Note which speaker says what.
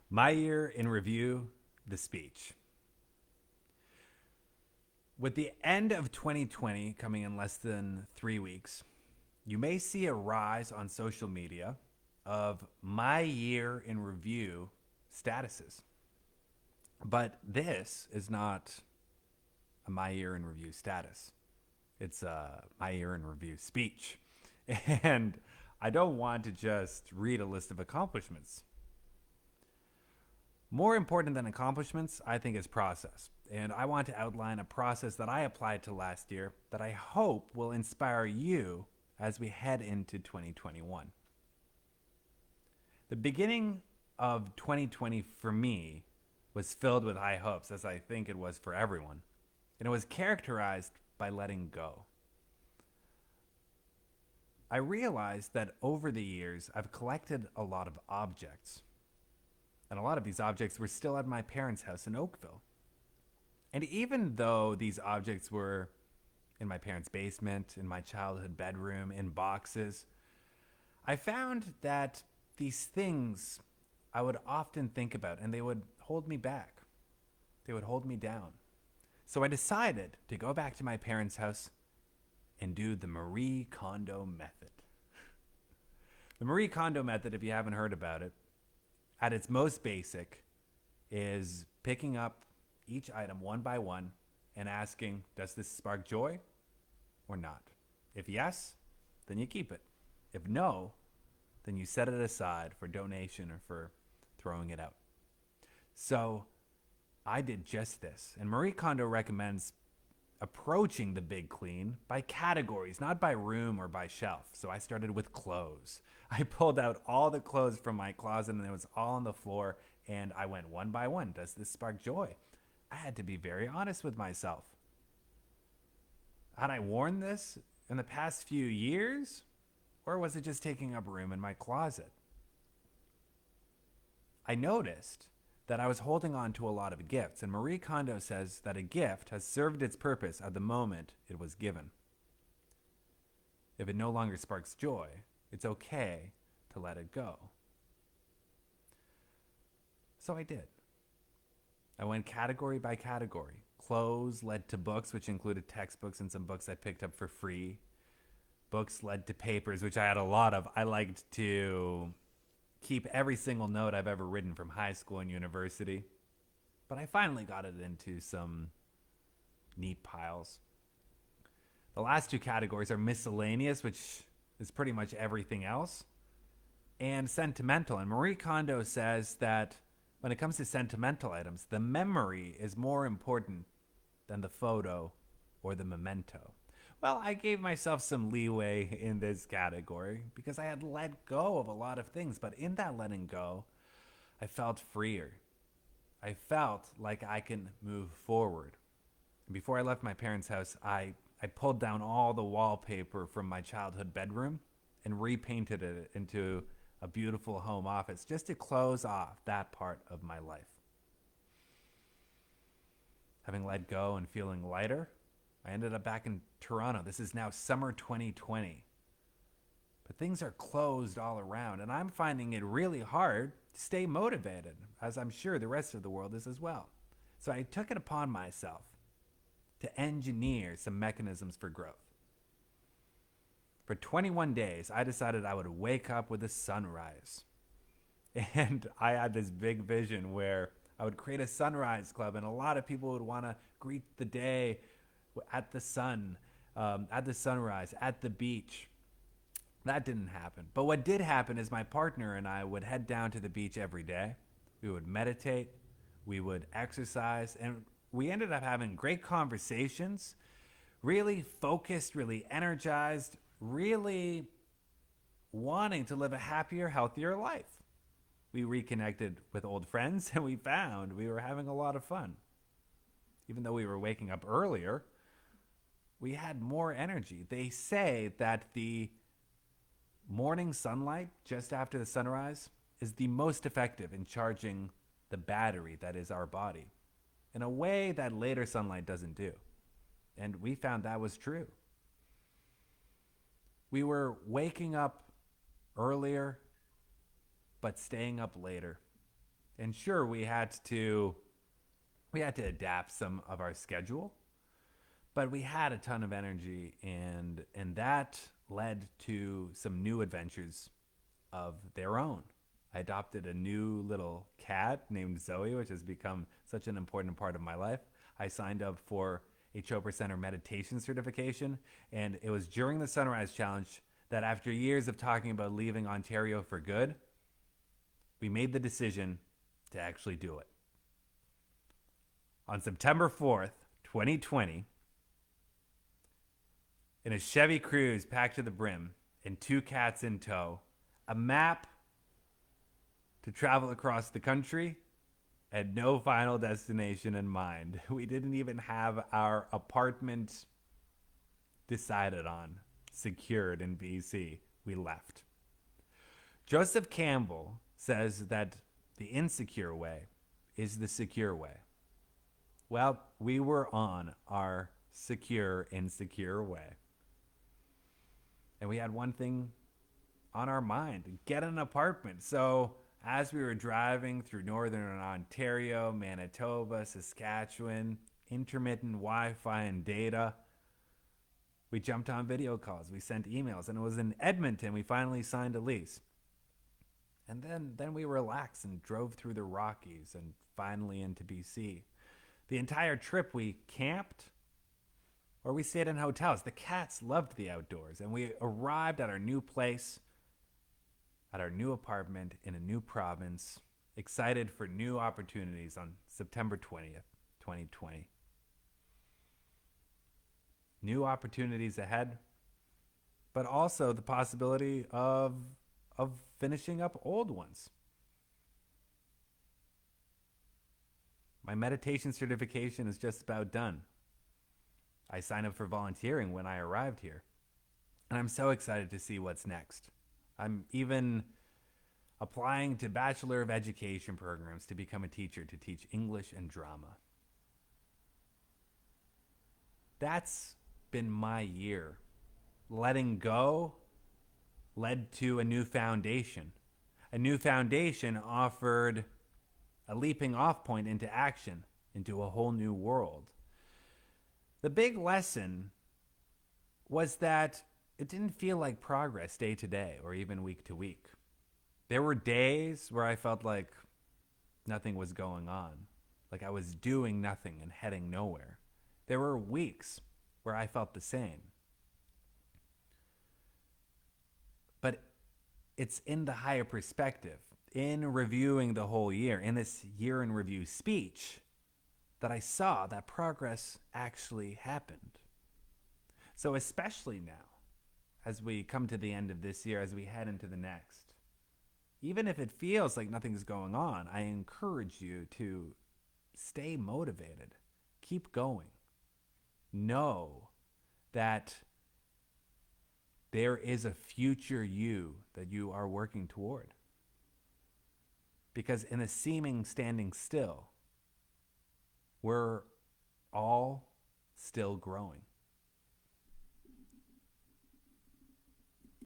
Speaker 1: My year in review, the speech. With the end of 2020 coming in less than 3 weeks, you may see a rise on social media of my year in review statuses. But this is not a my year in review status. It's a my year in review speech. And I don't want to just read a list of accomplishments. More important than accomplishments, I think, is process. And I want to outline a process that I applied to last year that I hope will inspire you as we head into 2021. The beginning of 2020 for me was filled with high hopes, as I think it was for everyone. And it was characterized by letting go. I realized that over the years, I've collected a lot of objects. And a lot of these objects were still at my parents' house in Oakville. And even though these objects were in my parents' basement, in my childhood bedroom, in boxes, I found that these things I would often think about and they would hold me back. They would hold me down. So I decided to go back to my parents' house and do the Marie Kondo method. The Marie Kondo method, if you haven't heard about it, at its most basic, is picking up each item one by one and asking, does this spark joy or not? If yes, then you keep it. If no, then you set it aside for donation or for throwing it out. So I did just this. And Marie Kondo recommends approaching the big clean by categories, not by room or by shelf. So I started with clothes. I pulled out all the clothes from my closet and it was all on the floor. And I went one by one. Does this spark joy? I had to be very honest with myself. Had I worn this in the past few years? Or was it just taking up room in my closet? I noticed that I was holding on to a lot of gifts, and Marie Kondo says that a gift has served its purpose at the moment it was given. If it no longer sparks joy, it's okay to let it go. So I did. I went category by category. Clothes led to books, which included textbooks and some books I picked up for free. Books led to papers, which I had a lot of. I liked to keep every single note I've ever written from high school and university. But I finally got it into some neat piles. The last two categories are miscellaneous, which is pretty much everything else, and sentimental. And Marie Kondo says that when it comes to sentimental items, the memory is more important than the photo or the memento. Well, I gave myself some leeway in this category because I had let go of a lot of things, but in that letting go, I felt freer. I felt like I can move forward. Before I left my parents' house, I pulled down all the wallpaper from my childhood bedroom and repainted it into a beautiful home office just to close off that part of my life. Having let go and feeling lighter, I ended up back in Toronto. This is now summer 2020. But things are closed all around, and I'm finding it really hard to stay motivated, as I'm sure the rest of the world is as well. So I took it upon myself to engineer some mechanisms for growth. For 21 days, I decided I would wake up with the sunrise. And I had this big vision where I would create a sunrise club, and a lot of people would want to greet the day at the sun, at the sunrise, at the beach. That didn't happen. But what did happen is my partner and I would head down to the beach every day. We would meditate, we would exercise, and we ended up having great conversations, really focused, really energized, really wanting to live a happier, healthier life. We reconnected with old friends and we found we were having a lot of fun. Even though we were waking up earlier, we had more energy. They say that the morning sunlight just after the sunrise is the most effective in charging the battery that is our body in a way that later sunlight doesn't do. And we found that was true. We were waking up earlier, but staying up later. And sure, we had to adapt some of our schedule, but we had a ton of energy, and that led to some new adventures of their own. I adopted a new little cat named Zoe, which has become such an important part of my life. I signed up for a Chopra Center meditation certification, and it was during the Sunrise Challenge that after years of talking about leaving Ontario for good, we made the decision to actually do it. On September 4th, 2020, in a Chevy Cruze packed to the brim and two cats in tow, a map to travel across the country, and no final destination in mind. We didn't even have our apartment decided on, secured in BC. We left. Joseph Campbell says that the insecure way is the secure way. Well, we were on our secure, insecure way. And we had one thing on our mind: get an apartment. So as we were driving through northern Ontario, Manitoba, Saskatchewan, intermittent Wi-Fi and data, we jumped on video calls, we sent emails, and it was in Edmonton we finally signed a lease. And then we relaxed and drove through the Rockies and finally into BC. The entire trip we camped or we stayed in hotels. The cats loved the outdoors, and we arrived at our new place, at our new apartment in a new province, excited for new opportunities on September 20th, 2020. New opportunities ahead, but also the possibility of finishing up old ones. My meditation certification is just about done. I signed up for volunteering when I arrived here, and I'm so excited to see what's next. I'm even applying to Bachelor of Education programs to become a teacher, to teach English and drama. That's been my year. Letting go led to a new foundation. A new foundation offered a leaping off point into action, into a whole new world. The big lesson was that it didn't feel like progress day to day or even week to week. There were days where I felt like nothing was going on, like I was doing nothing and heading nowhere. There were weeks where I felt the same. But it's in the higher perspective, in reviewing the whole year, in this year in review speech, that I saw that progress actually happened. So especially now, as we come to the end of this year, as we head into the next, even if it feels like nothing's going on, I encourage you to stay motivated. Keep going. Know that there is a future you that you are working toward. Because in a seeming standing still, we're all still growing.